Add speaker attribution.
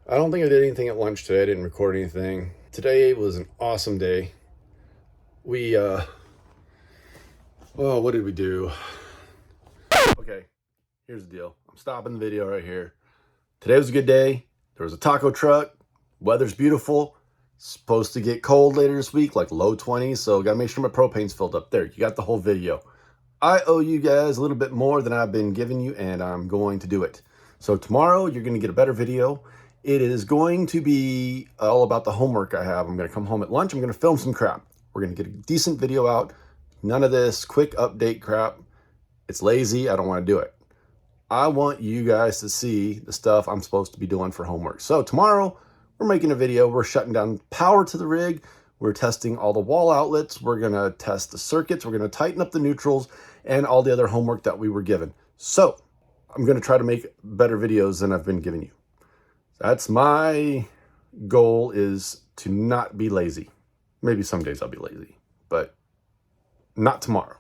Speaker 1: I don't think I did anything at lunch today. I didn't record anything. Today was an awesome day. Well, what did we do? Okay, here's the deal. I'm stopping the video right here. Today was a good day. There was a taco truck. Weather's beautiful. Supposed to get cold later this week, like low 20s. So gotta make sure my propane's filled up. There, you got the whole video. I owe you guys a little bit more than I've been giving you, and I'm going to do it. So tomorrow you're gonna get a better video. It is going to be all about the homework I have. I'm gonna come home at lunch. I'm gonna film some crap. We're gonna get a decent video out. None of this quick update crap. It's lazy. I don't want to do it. I want you guys to see the stuff I'm supposed to be doing for homework. So tomorrow we're making a video. We're shutting down power to the rig. We're testing all the wall outlets. We're going to test the circuits. We're going to tighten up the neutrals and all the other homework that we were given. So I'm going to try to make better videos than I've been giving you. That's my goal, is to not be lazy. Maybe some days I'll be lazy, but not tomorrow.